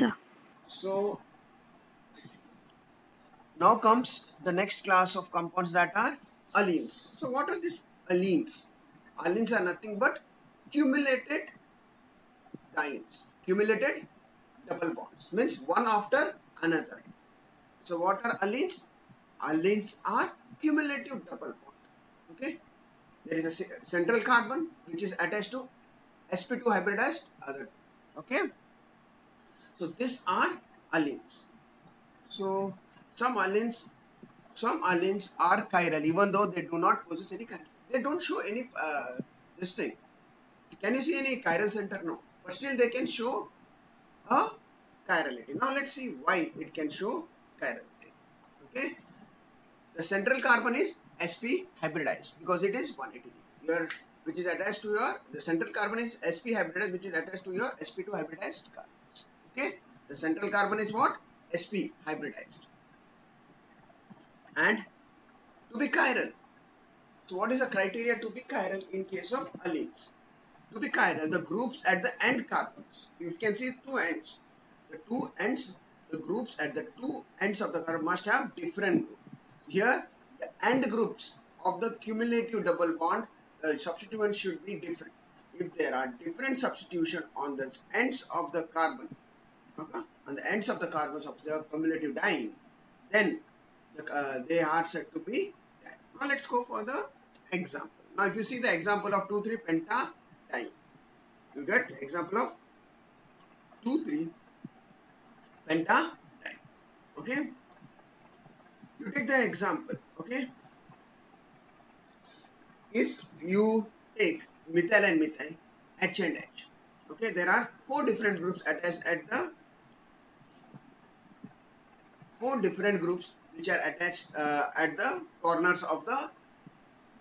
sir. So now comes the next class of compounds that are allenes. So what are these allenes? Allenes are nothing but cumulated dienes, cumulated double bonds, means one after another. So what are allenes? Allenes are cumulative double bond. Okay, there is a central carbon which is attached to sp2 hybridized other. Okay, so these are allenes. So some allenes some allenes are chiral even though they do not possess any chiral. They don't show any this thing. Can you see any chiral center? No, but still they can show a chirality. Now let's see why it can show chirality. Okay, the central carbon is sp hybridized because it is 180 your which is attached to your the central carbon is sp hybridized which is attached to your sp2 hybridized carbons. Okay, the central carbon is what? Sp hybridized and to be chiral. So what is the criteria to be chiral in case of allenes? To be chiral, the groups at the end carbons, you can see two ends. The two ends, the groups at the two ends of the carbon must have different group. Here, the end groups of the cumulative double bond, the substituents should be different. If there are different substitution on the ends of the carbon, okay, on the ends of the carbons of the cumulative diene, then they are said to be chiral. Now let's go for the example. Now if you see the example of 2,3 pentadiene, you get example of 2,3 pentadiene. Okay, you take the example. Okay, if you take methyl and methyl, H and H. Okay, there are four different groups attached at the which are attached at the corners of the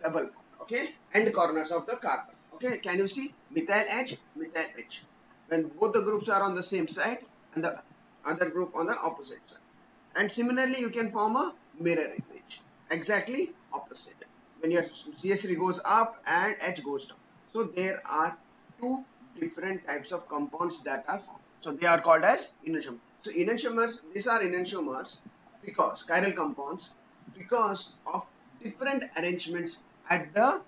double bond. Okay, end corners of the carbon. Okay, can you see methyl H, methyl H? When both the groups are on the same side and the other group on the opposite side. And similarly, you can form a mirror image, exactly opposite. When your CH3 goes up and H goes down. So there are two different types of compounds that are formed. So they are called as enantiomers. So enantiomers, these are enantiomers because chiral compounds because of different arrangements at the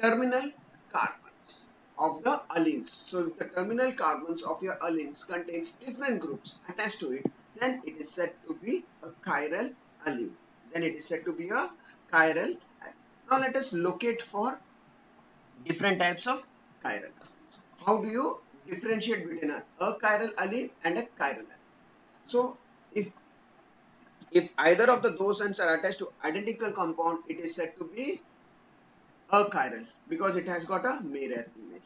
terminal carbons of the allenes. So if the terminal carbons of your allenes contains different groups attached to it, then it is said to be a chiral allene. Then it is said to be a chiral allene. Now let us locate for different types of chiral allenes. How do you differentiate between a chiral allene and a chiral allene? So if either of those ends are attached to identical compound, it is said to be a chiral because it has got a mirror image.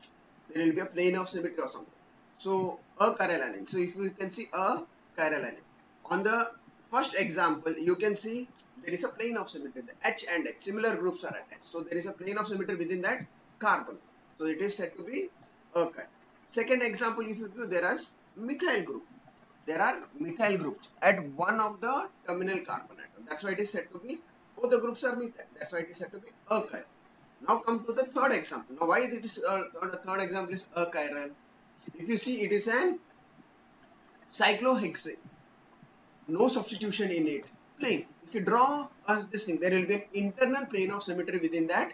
There will be a plane of symmetry or something. So a chiral allene. So if you can see a chiral allene. On the first example, you can see there is a plane of symmetry. The H and H, similar groups are attached. So there is a plane of symmetry within that carbon. So it is said to be a chiral. Second example, if you view, there is methyl group. There are methyl groups at one of the terminal carbon atom. That's why it is said to be both the groups are methyl. That's why it is said to be a chiral. Now come to the third example. Now why it is the third example is a chiral? If you see, it is an cyclohexane. No substitution in it. Plane. If you draw this thing, there will be an internal plane of symmetry within that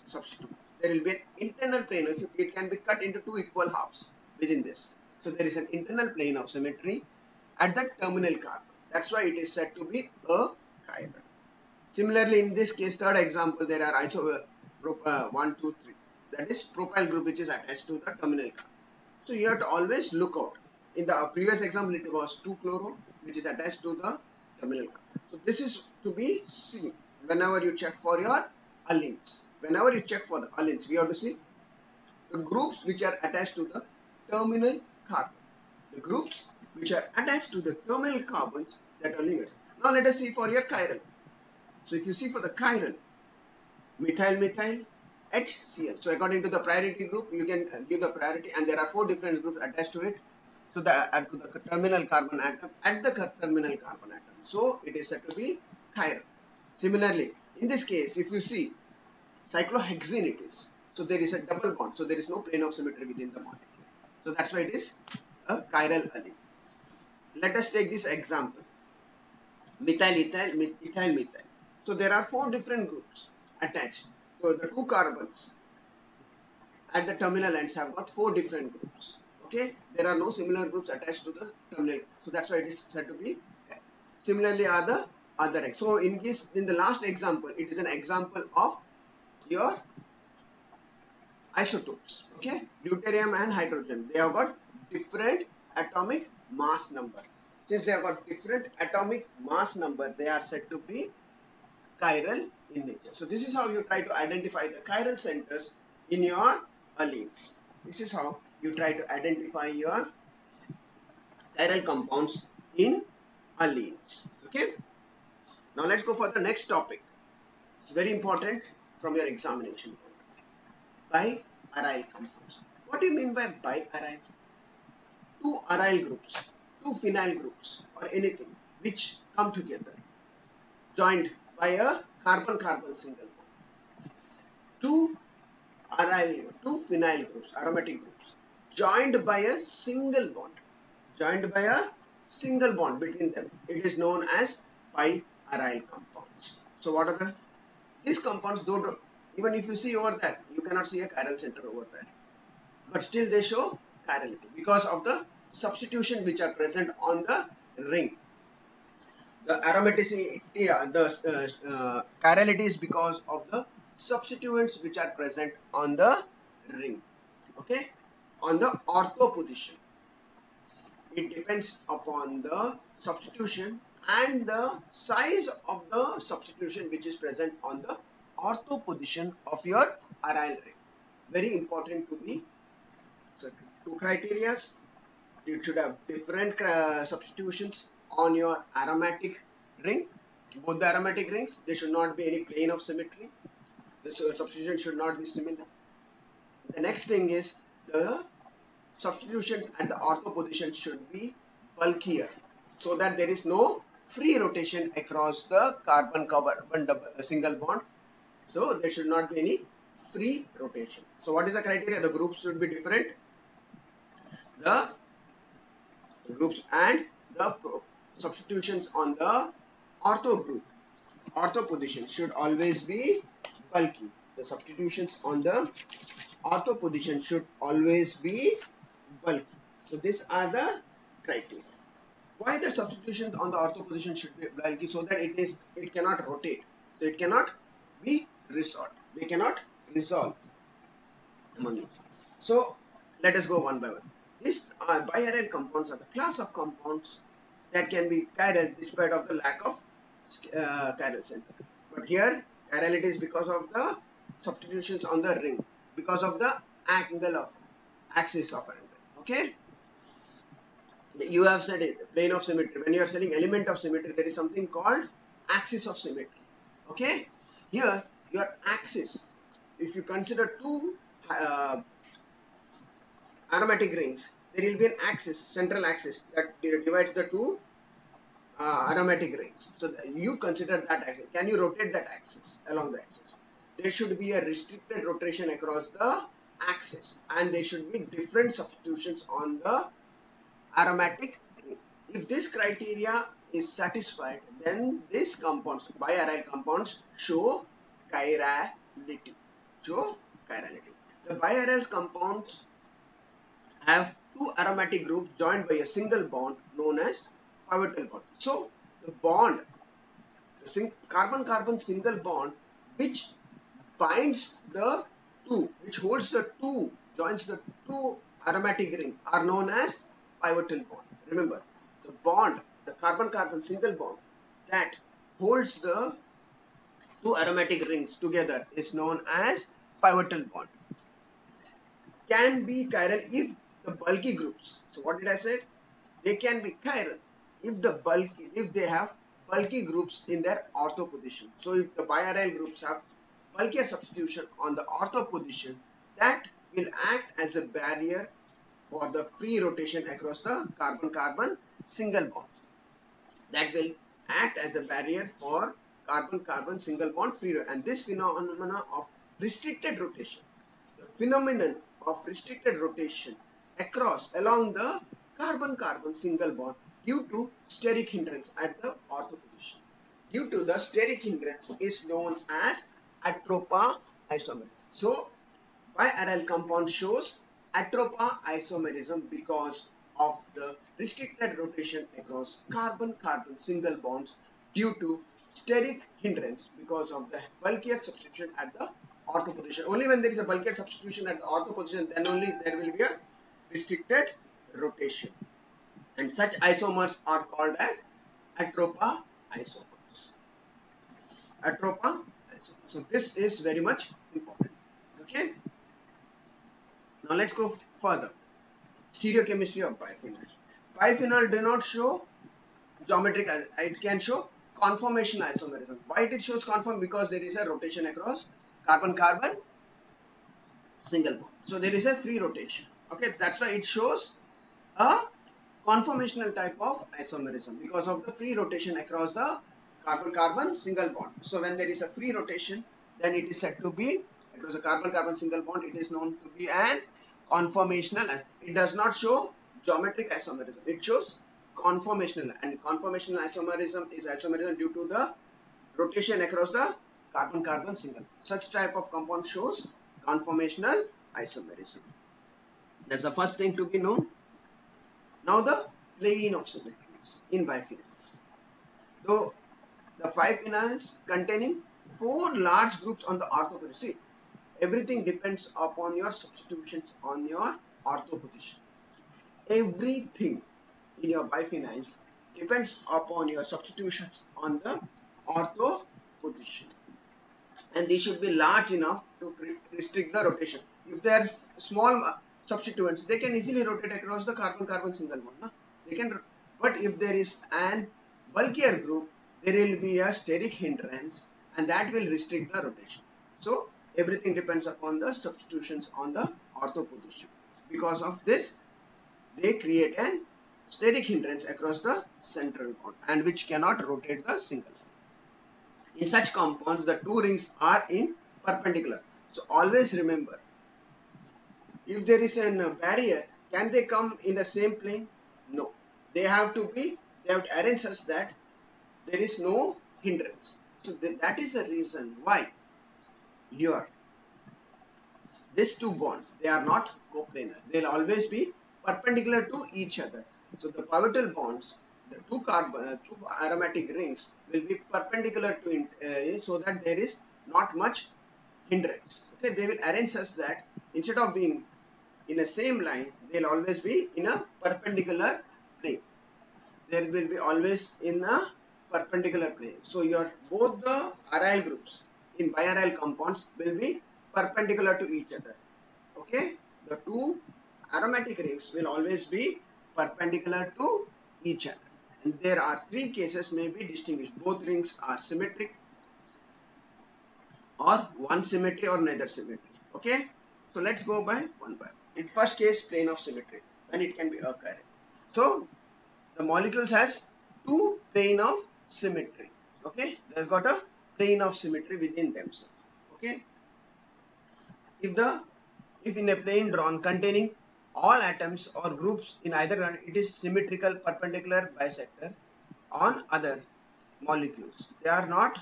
substitute. There will be an internal plane. It can be cut into two equal halves within this. So there is an internal plane of symmetry at the terminal carbon. That's why it is said to be a chiral. Similarly, in this case, third example, there are 1, 2, 3. That is propyl group which is attached to the terminal carbon. So you have to always look out. In the previous example, it was 2-chloro which is attached to the terminal carbon. So this is to be seen whenever you check for your allenes. Whenever you check for the allenes, we have to see the groups which are attached to the terminal carbon. The groups which are attached to the terminal carbons that only get. Now let us see for your chiral. So if you see for the chiral, methyl, methyl, HCl. So according to the priority group, you can give the priority, and there are four different groups attached to it. So to the terminal carbon atom at the terminal carbon atom. So it is said to be chiral. Similarly, in this case, if you see cyclohexane, it is. So there is a double bond. So there is no plane of symmetry within the molecule. So that's why it is a chiral allene. let us take this example. Methyl, ethyl, ethyl, methyl. So there are 4 different groups attached. So the 2 carbons at the terminal ends have got 4 different groups. Okay, there are no similar groups attached to the terminal. So that's why it is said to be similarly are the other ends. So in the last example, it is an example of your isotopes. Okay, deuterium and hydrogen, they have got different atomic mass number. Since they have got different atomic mass number, they are said to be chiral in nature. So this is how you try to identify the chiral centers in your allenes. This is how you try to identify your chiral compounds in allenes. Okay. Now let's go for the next topic. It's very important from your examination point of view. Biaryl compounds. What do you mean by biaryl? 2 aryl groups, 2 phenyl groups, or anything which come together, joined by a carbon-carbon single bond. 2 phenyl groups, aromatic groups, joined by a single bond. Joined by a single bond between them. It is known as biaryl compounds. So what are these compounds? Though even if you see over there, you cannot see a chiral center over there, but still they show chirality because of the substitution which are present on the ring. The aromaticity, the chirality is because of the substituents which are present on the ring. Okay, on the ortho position. It depends upon the substitution and the size of the substitution which is present on the ortho position of your aryl ring. Very important to be. So 2 criteria. You should have different substitutions on your aromatic ring. Both the aromatic rings, there should not be any plane of symmetry. The substitution should not be similar. The next thing is the substitutions at the ortho position should be bulkier, so that there is no free rotation across the carbon-carbon single bond. So there should not be any free rotation. So what is the criteria? The groups should be different. The groups and the substitutions on the ortho position should always be bulky. The substitutions on the ortho position should always be bulky. So these are the criteria. Why the substitutions on the ortho position should be bulky? So that it cannot rotate. So it cannot be resolved. They cannot resolve among each. So let us go one by one. These biaryl compounds are the class of compounds that can be chiral despite of the lack of chiral center. But here chirality is because of the substitutions on the ring, because of the axis of an angle. Okay. You have said it, plane of symmetry. When you are studying element of symmetry, there is something called axis of symmetry. Okay. Here your axis, if you consider 2 aromatic rings, there will be an axis, central axis that divides the 2 aromatic rings. So you consider that axis. Can you rotate that axis along the axis? There should be a restricted rotation across the axis, and there should be different substitutions on the aromatic ring. If this criteria is satisfied, then these compounds, biaryl compounds, show chirality. The biaryl compounds have 2 aromatic groups joined by a single bond known as pivotal bond. So the bond, the carbon-carbon single bond which binds the 2, which holds the 2, joins the 2 aromatic ring, are known as pivotal bond. Remember, the bond, the carbon-carbon single bond that holds the 2 aromatic rings together is known as pivotal bond. Can be chiral if the bulky groups. So what did I say? They can be chiral if they have bulky groups in their ortho position. So if the biaryl groups have bulkier substitution on the ortho position, that will act as a barrier for the free rotation across the carbon-carbon single bond. That will act as a barrier for carbon-carbon single bond free, and this phenomena of restricted rotation, the phenomenon of restricted rotation along the carbon-carbon single bond due to steric hindrance at the ortho position. Due to the steric hindrance is known as atropa isomerism. So biaryl compound shows atropa isomerism because of the restricted rotation across carbon-carbon single bonds due to steric hindrance because of the bulkier substitution at the ortho position. Only when there is a bulkier substitution at the ortho position, then only there will be a restricted rotation. And such isomers are called as atropa isomers. Atropa isomers. So this is very much important. Okay. Now let's go further. Stereochemistry of biphenyl. Biphenyl do not show geometric, it can show conformation isomerism. Why it shows conform? Because there is a rotation across carbon-carbon single bond. So there is a free rotation. Okay, that's why it shows a conformational type of isomerism because of the free rotation across the carbon-carbon single bond. So when there is a free rotation, then it is said to be across a carbon-carbon single bond. It is known to be an conformational. It does not show geometric isomerism. It shows conformational, and conformational isomerism is isomerism due to the rotation across the carbon-carbon single bond. Such type of compound shows conformational isomerism. That's the first thing to be known. Now the plane of symmetries in biphenyls. Though the 5 phenyls containing 4 large groups on the ortho position. See, everything depends upon your substitutions on your ortho position. Everything in your biphenyls depends upon your substitutions on the ortho position. And they should be large enough to restrict the rotation. If they are small substituents, they can easily rotate across the carbon-carbon single bond. No? They can, but if there is an bulkier group, there will be a steric hindrance, and that will restrict the rotation. So everything depends upon the substitutions on the ortho position. Because of this, they create an steric hindrance across the central bond, and which cannot rotate the single bond. In such compounds, the 2 rings are in perpendicular. So always remember, if there is a barrier, can they come in the same plane? No. They have to arrange such that there is no hindrance. So that is the reason why these 2 bonds, they are not coplanar. They will always be perpendicular to each other. So the pivotal bonds, the 2 aromatic rings will be perpendicular to so that there is not much hindrance. Okay, they will arrange such that instead of being in a same line, they will always be in a perpendicular plane. There will be always in a perpendicular plane. So both the aryl groups in biaryl compounds will be perpendicular to each other. Okay, the 2 aromatic rings will always be perpendicular to each other. And there are 3 cases may be distinguished. Both rings are symmetric, or one symmetry or neither symmetry. Okay, so let's go by one by one. In first case, plane of symmetry, when it can be occurring. So the molecules has 2 plane of symmetry. Okay, there's got a plane of symmetry within themselves. Okay, if in a plane drawn containing all atoms or groups in either one, it is symmetrical perpendicular bisector on other molecules. They are not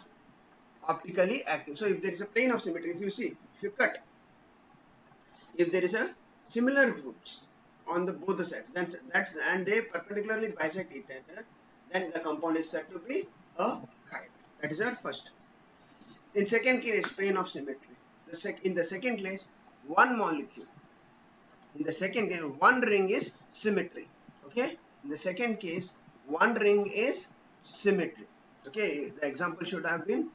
optically active. So if there is a plane of symmetry, if you cut, if there is a similar groups on both the sides, then and they perpendicularly bisect each other, then the compound is said to be a chiral. That is our first. In second case, plane of symmetry. In the second case, one molecule. In the second case, one ring is symmetry. Okay. In the second case, one ring is symmetry. Okay. The example should have been,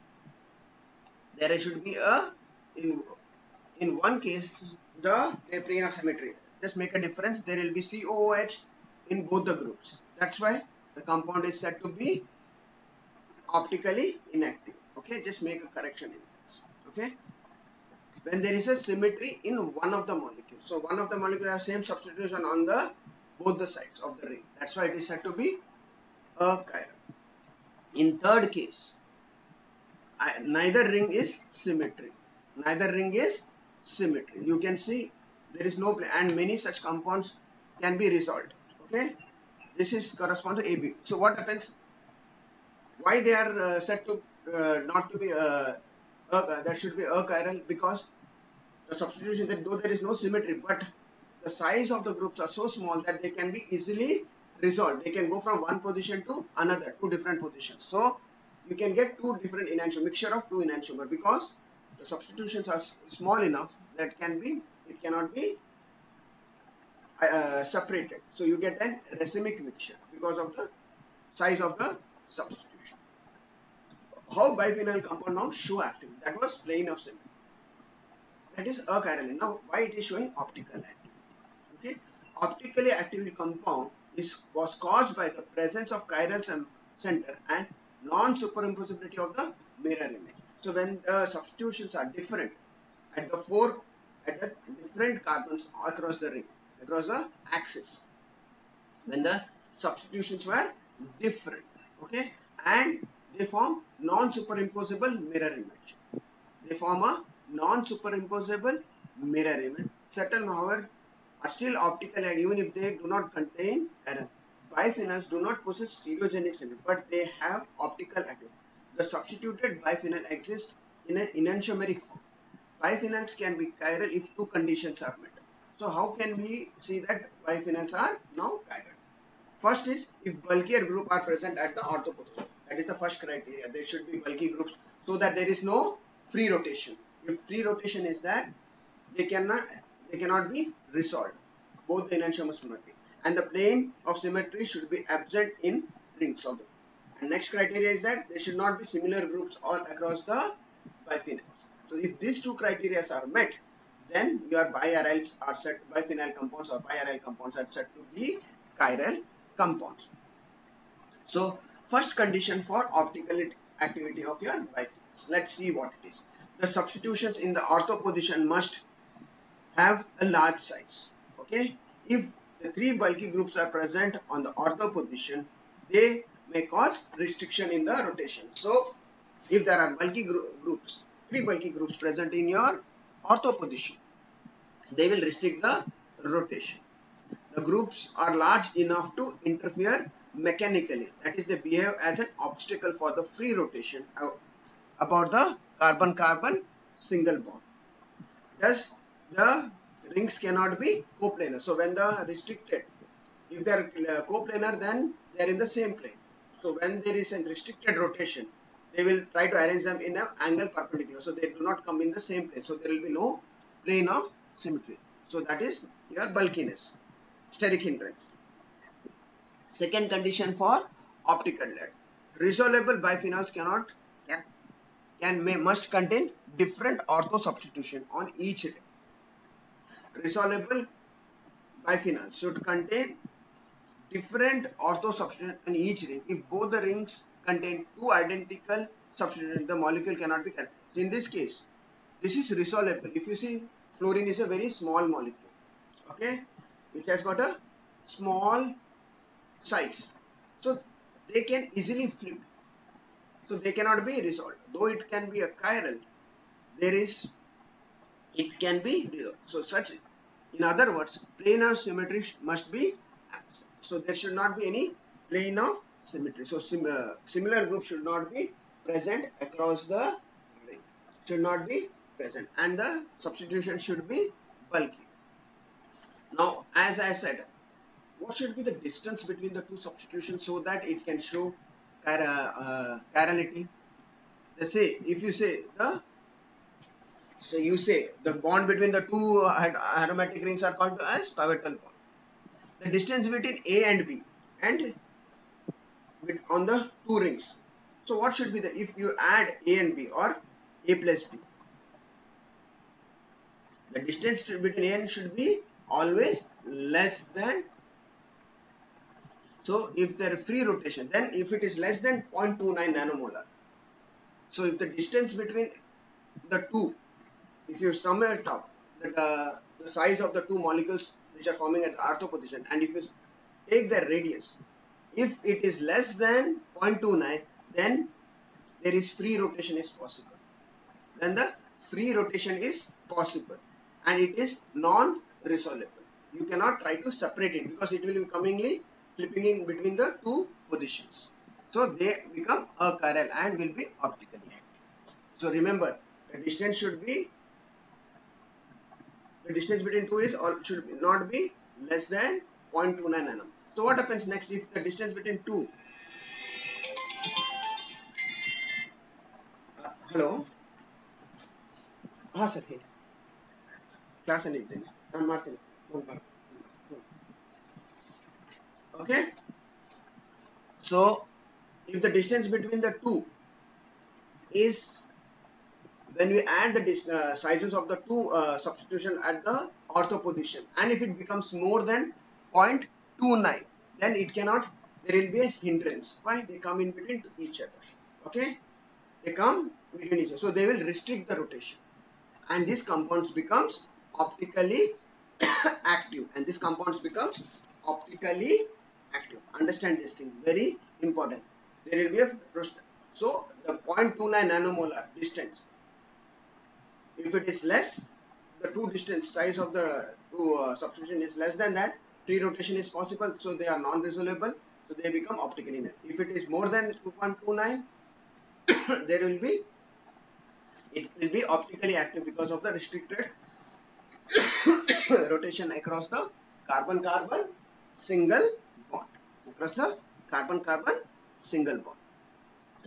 there should be a in one case the plane of symmetry. Just make a difference. There will be COOH in both the groups. That's why the compound is said to be optically inactive. Okay, just make a correction in this. Okay, when there is a symmetry in one of the molecules. So one of the molecules have same substitution on both the sides of the ring. That's why it is said to be a chiral. In third case, neither ring is symmetry. Neither ring is symmetry. You can see there is no, and many such compounds can be resolved. Okay, this is correspond to AB. So what happens? Why they are said to not to be that should be achiral? Because the substitution, that though there is no symmetry, but the size of the groups are so small that they can be easily resolved. They can go from one position to another, two different positions. So you can get two different enantiomer, mixture of two enantiomer, because the substitutions are small enough that it cannot be separated. So you get an racemic mixture because of the size of the substitution. How biphenyl compound now show activity? That was plane of symmetry. That is achiral. Now why it is showing optical activity? Okay, optically active compound was caused by the presence of chiral center and non-superimposability of the mirror image. So when the substitutions are different at the different carbons across the ring, across the axis, when the substitutions were different, okay, and they form non-superimposable mirror image. They form a non-superimposable mirror image. Certain, however, are still optical, and even if they do not contain error. Biphenyls do not possess stereogenic syndrome, but they have optical activity. The substituted biphenyl exists in an enantiomeric form. Biphenyls can be chiral if two conditions are met. So how can we see that biphenyls are now chiral? First is if bulkier group are present at the ortho position. That is the first criteria. There should be bulky groups so that there is no free rotation. If free rotation is there, they cannot be resolved. Both the enantiomers must be. And the plane of symmetry should be absent in rings of the group. And next criteria is that there should not be similar groups all across the biphenyls. So if these two criteria are met, then your biphenyl compounds or biaryl compounds are said to be chiral compounds. So first condition for optical activity of your biphenyls. Let's see what it is. The substitutions in the ortho position must have a large size. Okay, if the three bulky groups are present on the ortho position, they may cause restriction in the rotation. So if there are three bulky groups present in your ortho position, they will restrict the rotation. The groups are large enough to interfere mechanically. That is, they behave as an obstacle for the free rotation about the carbon-carbon single bond. Thus, the rings cannot be coplanar. So when the restricted, if they are coplanar, then they are in the same plane. So when there is a restricted rotation, they will try to arrange them in an angle perpendicular. So they do not come in the same plane. So there will be no plane of symmetry. So that is your bulkiness, steric hindrance. Second condition for optical lead. Resolvable biphenyls must contain different ortho substitution on each ring. Resolvable biphenyls should contain different ortho substitution on each ring. If both the rings contain two identical substitutions, the molecule cannot be contained. So in this case, this is resolvable. If you see, fluorine is a very small molecule, okay, which has got a small size. So they can easily flip. So they cannot be resolved. Though it can be a chiral, it can be resolved. So such, in other words, plane of symmetry must be absent. So there should not be any plane of symmetry. So similar groups should not be present across the ring. Should not be present. And the substitution should be bulky. Now, as I said, what should be the distance between the two substitutions so that it can show chirality? Let's say, if you say the bond between the two aromatic rings are called as pivotal bond. The distance between A and B and on the two rings. So what should be if you add A and B or A plus B? The distance between A and B should be always less than. So if there is free rotation, then if it is less than 0.29 nanomolar. So if the distance between the two, if you sum it up, the size of the two molecules which are forming at the ortho position, and if you take their radius, if it is less than 0.29, then there is free rotation is possible. Then the free rotation is possible and it is non-resolvable. You cannot try to separate it because it will be comingly flipping in between the two positions. So they become achiral and will be optically active. So remember, the distance should be, the distance between two is or should not be less than 0.29 nm. So what happens next if the distance between two, hello, हाँ sir ಹೇಳಿ class ಅಲ್ಲಿ ಇದ್ದೇನೆ ನಾನು ಮಾಡ್ತೀನಿ okay. So if the distance between the two is, when we add the sizes of the two substitution at the ortho position, and if it becomes more than 0.29, then it cannot, there will be a hindrance. Why? They come in between each other. Okay, they come between each other, so they will restrict the rotation, and this compounds becomes optically active, and this compounds becomes optically active. Understand this thing, very important. There will be a, so the 0.29 nanomolar distance, if it is less, the two distance size of the two substitution is less than that, free rotation is possible, so they are non-resolvable, so they become optically inactive. If it is more than 2.29, there will be, it will be optically active because of the restricted rotation across the carbon-carbon single bond, across the carbon-carbon single bond.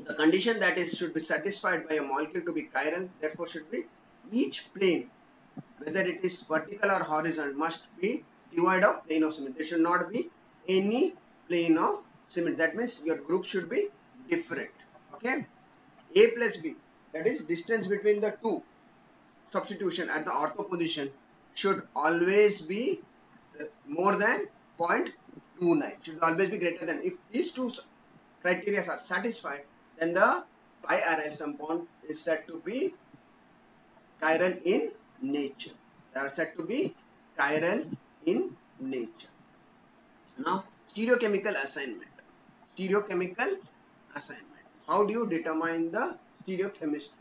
The condition that is should be satisfied by a molecule to be chiral, therefore should be each plane, whether it is vertical or horizontal, must be devoid of plane of symmetry. There should not be any plane of symmetry. That means your group should be different. Okay, A plus B, that is distance between the two substitution at the ortho position, should always be more than 0.29, should always be greater than. If these two criteria are satisfied, then the biaryl compound is said to be chiral in nature. They are said to be chiral in nature. Now, stereochemical assignment. Stereochemical assignment. How do you determine the stereochemistry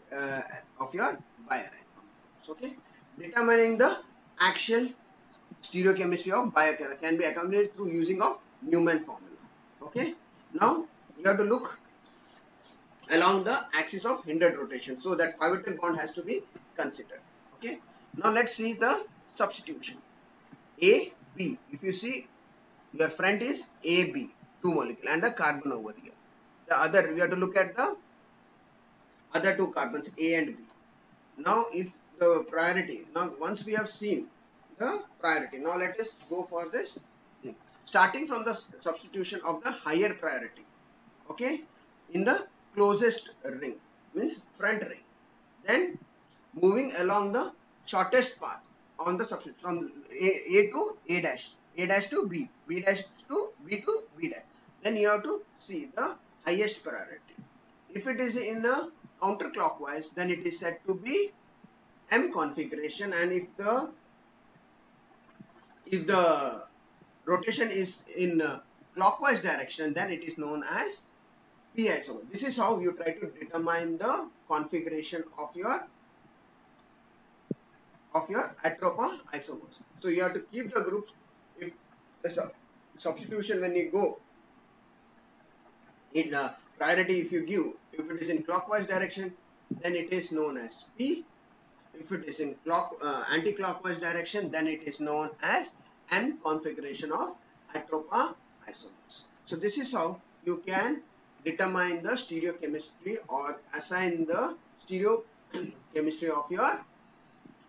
of your biaryl compounds? Okay, determining the actual stereochemistry of biaryl can be accomplished through using of Newman formula. Okay, now you have to look along the axis of hindered rotation, so that pivotal bond has to be considered. Okay, now let's see the substitution. A, B. If you see, your front is AB, two molecule, and the carbon over here. The other, we have to look at the other two carbons, A and B. Now if the priority, now once we have seen the priority, now let us go for this thing. Starting from the substitution of the higher priority, okay, in the closest ring, means front ring, then moving along the shortest path on the substitution from A to A dash, A dash to B, B dash to B to B dash, then you have to see the highest priority. If it is in the counterclockwise, then it is said to be M configuration, and if the rotation is in clockwise direction, then it is known as P isomer. This is how you try to determine the configuration of your atropa isomers. So you have to keep the groups. If the substitution, when you go in priority, if you give, if it is in clockwise direction, then it is known as P. If it is in anti-clockwise direction, then it is known as N configuration of atropa isomers. So this is how you can determine the stereochemistry or assign the stereochemistry of your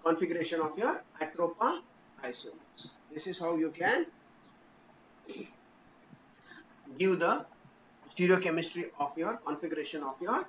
configuration of your atropa isomers. This is how you can give the stereochemistry of your configuration of your